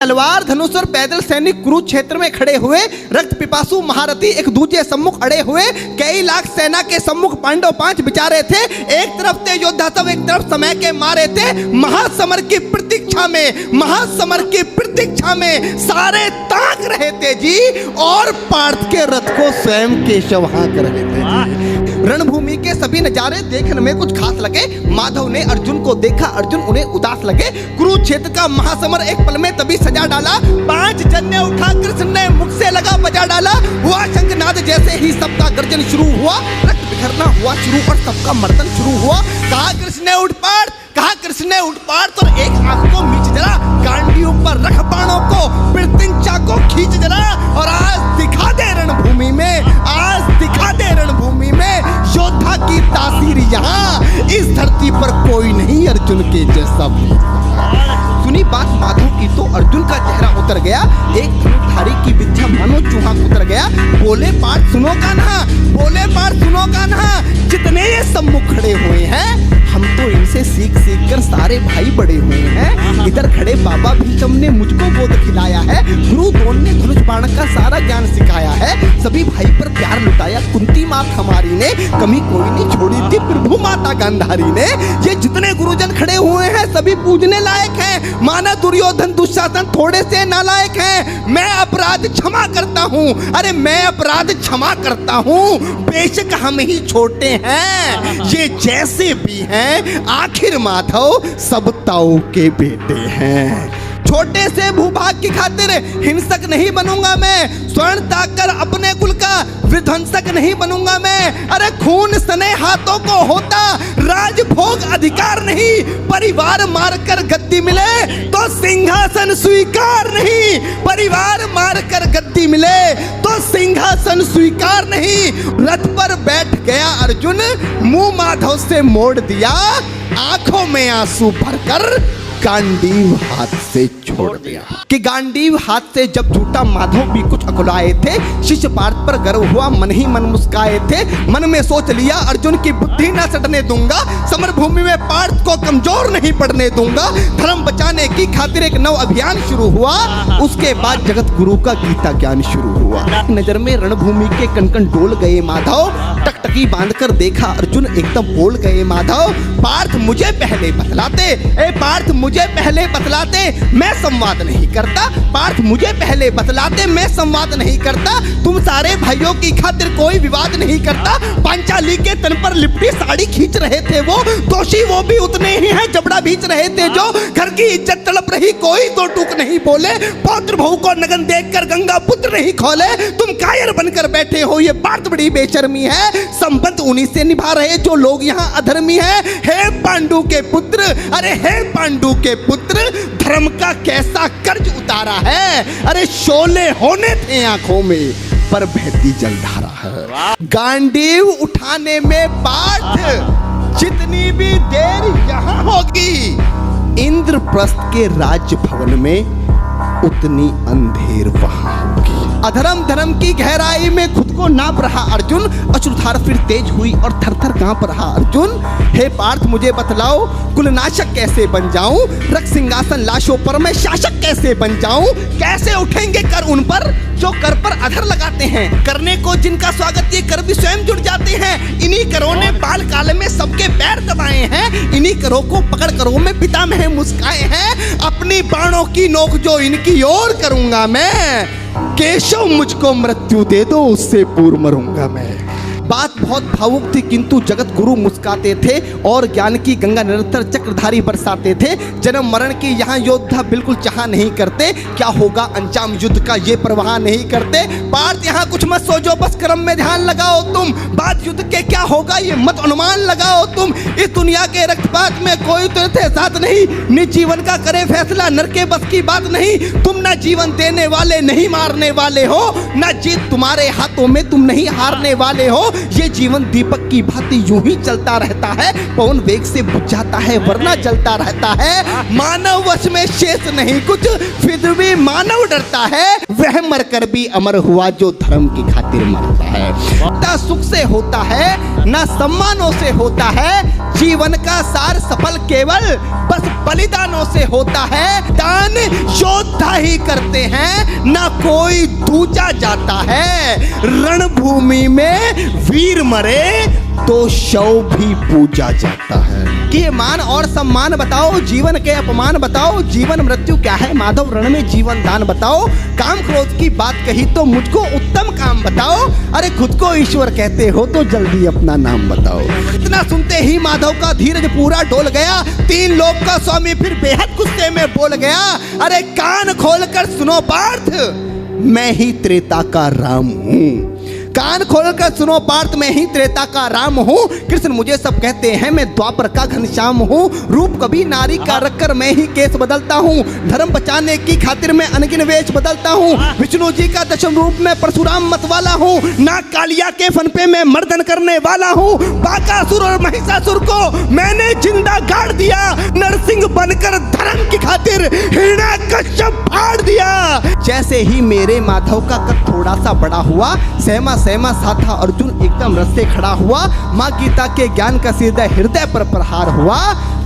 तलवार धनुष और पैदल सैनिक कुरुक्षेत्र में खड़े हुए, रक्त पिपासु महारथी एक दूजे सम्मुख अड़े हुए, कई लाख सेना के सम्मुख पांडव पांच बिचारे थे। एक तरफ थे योद्धा सब, एक तरफ समय के मारे थे। महासमर की प्रतीक्षा में, महासमर की प्रतीक्षा में सारे ताक रहे थे जी, और पार्थ के रथ को स्वयं केशव हाँक रहे थे जी। रणभूमि के सभी नजारे देखने में कुछ खास लगे। माधव ने अर्जुन को देखा, अर्जुन उन्हें उदास लगे। कुरुक्षेत्र का महासमर एक पल में तभी सजा डाला। पांच जन्य उठा कृष्ण ने मुख से लगा बजा डाला। हुआ शंखनाद जैसे ही सबका गर्जन शुरू हुआ, रक्त बिखरना हुआ शुरू और सबका मर्दन शुरू हुआ। कहा कृष्ण ने उठ पार्थ, कहा कृष्ण ने उठ पार्थ, और एक आंख को मीच जरा, गांडियों पर रख बाणों को, पृथ्वी को खींच जरा, और आज दिखा दे रणभूमि में, आज दिखा दे रणभूमि में योद्धा की तासीर। यहाँ इस धरती पर कोई नहीं अर्जुन के जैसा। सुनी बात माधव की तो अर्जुन का चेहरा उतर गया। एक धनुर्धारी की विद्या मानो चूहा उतर गया। बोले पार्थ सुनो कान्हा, बोले पार्थ सुनो कान्हा, जितने ये सम्मुख खड़े हुए हैं, हम तो इनसे सीख सीख कर सारे भाई बड़े हुए हैं। इधर खड़े बाबा भीष्म ने मुझको गोद खिलाया है, गुरु द्रोण ने धनुष बाण का सारा ज्ञान सिखाया है, सभी भाई पर प्यार लुटाया कुंती माँ हमारी ने, कमी कोई नहीं छोड़ी थी प्रभु माता गांधारी ने। ये जितने गुरुजन खड़े हुए हैं सभी पूजने लायक हैं। माना दुर्योधन दुशासन थोड़े से नालायक हैं। मैं अपराध क्षमा करता हूँ, अरे मैं अपराध क्षमा करता हूँ, बेशक हम ही छोटे हैं, ये जैसे भी हैं आखिर माधव सब ताऊ के बेटे हैं। छोटे से भूभाग की खातिर हिंसक नहीं बनूंगा मैं, स्वर्ण ताकर अपने कुल का विध्वंसक नहीं बनूंगा मैं। अरे खून सने हाथों को होता राजभोग अधिकार नहीं, परिवार मारकर गद्दी मिले तो सिंहासन स्वीकार नहीं, परिवार मारकर गद्दी मिले तो सिंहासन स्वीकार नहीं। रथ पर बैठ गया अर्जुन, मुंह माधव से मोड़ दिया, आंखों में आंसू भरकर गांडीव हाथ से छोड़ दिया। कि गांडीव हाथ से जब झूठा माधव भी कुछ अकुलाए थे, शिष्य पार्थ पर गर्व हुआ, मन ही मन मुस्काए थे। मन में सोच लिया अर्जुन की बुद्धि न सटने दूंगा, समर भूमि में पार्थ को कमजोर नहीं पड़ने दूंगा। धर्म बचाने की खातिर एक नव अभियान शुरू हुआ। उसके बाद जगत गुरु का गीता ज्ञान शुरू हुआ। नजर में रणभूमि के कण-कण डोल गए माधव, टकटकी बांधकर देखा अर्जुन, एकदम बोल गए माधव, पार्थ मुझे पहले बतलाते, ए पार्थ मुझे पहले बतलाते, मैं संवाद नहीं करता, पार्थ मुझे पहले बतलाते, मैं संवाद नहीं करता। तुम सारे भाइयों की खातिर कोई विवाद नहीं करता। पांचाली के तन पर लिपटी साड़ी खींच रहे थे वो, दोषी वो भी उतने ही हैं जबड़ा भींच रहे थे जो। घर की इज्जत तड़प रही, कोई दो टूक नहीं बोले, पौत्र बहू को नगन देखकर गंगा पुत्र नहीं खोले। तुम कायर बनकर बैठे हो, ये बात बड़ी बेशर्मी है। संबंध उन्हीं से निभा रहे जो लोग यहाँ अधर्मी हैं। हे पांडु के पुत्र, अरे हे पांडु के पुत्र, धर्म का कैसा कर्ज उतारा है। अरे शोले होने थे आंखों में पर बहती जलधारा है। गांडीव उठाने में पार्थ जितनी भी देर यहाँ होगी, इंद्रप्रस्थ के राज भवन में उतनी अंधेर वहां होगी। अधर्म धर्म की गहराई में खुद को नाप रहा अर्जुन, अश्रुधार फिर तेज हुई और थर थर कांप रहा अर्जुन। हे पार्थ मुझे बतलाओ, कुलनाशक कैसे बन जाऊं, रक्त सिंहासन लाशों पर मैं शासक कैसे बन जाऊं। कैसे उठेंगे कर उन पर जो कर पर अधर लगाते हैं, करने को जिनका स्वागत ये कर भी स्वयं जुड़ जाते हैं। इन्हीं करों ने बाल काल में सबके पैर दबाए हैं, इन्हीं करों को पकड़ करों में पितामह मुस्काए हैं। अपनी बाणों की नोक जो इनकी ओर करूंगा मैं, केशव मुझको मृत्यु दे दो, उससे पूर्व मरूंगा मैं। बात बहुत भावुक थी किंतु जगत गुरु मुस्काते थे और ज्ञान की गंगा निरंतर चक्रधारी बरसाते थे। जन्म मरण की यहाँ योद्धा बिल्कुल चाह नहीं करते, क्या होगा अंजाम युद्ध का ये परवाह नहीं करते। पार्थ यहाँ कुछ मत सोचो, बस कर्म में ध्यान लगाओ तुम, बात युद्ध के क्या होगा ये मत अनुमान लगाओ तुम। इस दुनिया के रक्तपात में कोई तो साथ नहीं, निज जीवन का करे फैसला नर के बस की बात नहीं। तुम ना जीवन देने वाले नहीं मारने वाले हो, ना जीत तुम्हारे हाथों में तुम नहीं हारने वाले हो। ये जीवन दीपक की भांति यूं ही चलता रहता है, पवन वेग से बुझ जाता है वरना जलता रहता है। मानव वश में शेष नहीं कुछ, फिर भी मानव डरता है, वह मरकर भी अमर हुआ जो धर्म की खातिर मरता है। ना सुख से होता है ना सम्मानों से होता है, जीवन का सार सफल केवल बस बलिदानों से होता है दान, योद्धा ही करते हैं ना कोई दूजा जाता है। रणभूमि में वीर मरे तो शव भी पूजा जाता है। कि ये मान और सम्मान बताओ, जीवन के अपमान बताओ, जीवन मृत्यु क्या है माधव रण में जीवन दान बताओ। काम क्रोध की बात कही तो मुझको उत्तम काम बताओ, अरे खुद को ईश्वर कहते हो तो जल्दी अपना नाम बताओ। इतना सुनते ही माधव का धीरज पूरा डोल गया, तीन लोक का स्वामी फिर बेहद गुस्से में बोल गया, अरे कान खोलकर सुनो पार्थ, मैं ही त्रेता का राम हूं। कान खोलकर सुनो पार्थ, मैं ही त्रेता का राम हूँ। कृष्ण मुझे सब कहते हैं, मैं द्वापर का घनश्याम हूँ। रूप कभी नारी का रखकर मैं ही केस बदलता हूँ। धर्म बचाने की खातिर मैं अनगिन वेश बदलता हूँ। विष्णु जी का दशम रूप में परशुराम मतवाला हूँ। नाग कालिया के फन पे मैं मर्दन करने वाला हूँ। बाकासुर और महिषासुर को मैंने जिंदा गाड़ दिया। नरसिंह बनकर धर्म की खातिर हिरण्यकश्यप फाड़ दिया। जैसे ही मेरे माधव का कद थोड़ा सा बड़ा हुआ, सहमा सा था अर्जुन एकदम रस से खड़ा हुआ। माँ गीता के ज्ञान का सीधा हृदय पर प्रहार हुआ।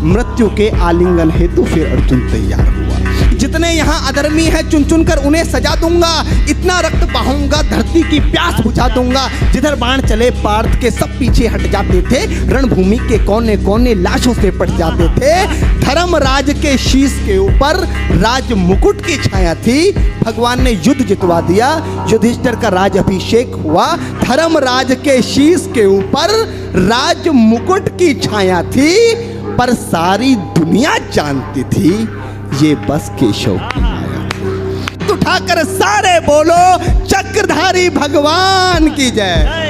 मृत्यु के आलिंगन हेतु फिर अर्जुन तैयार हुआ। जितने यहाँ अधर्मी हैं चुन चुन कर उन्हें सजा दूंगा। इतना रक्त बहाऊंगा धरती की प्यास बुझा दूंगा। जिधर बाण चले पार्थ के सब पीछे हट जाते थे। रणभूमि के कोने कोने लाशों से पट जाते थे। धर्मराज के शीश के ऊपर राज मुकुट की छाया थी। भगवान ने युद्ध जितवा दिया। युधिष्ठिर का राज अभिषेक हुआ। धर्मराज के शीश के ऊपर राज मुकुट की छाया थी, पर सारी दुनिया जानती थी ये बस केशव की माया थी। उठाकर सारे बोलो चक्रधारी भगवान की जय।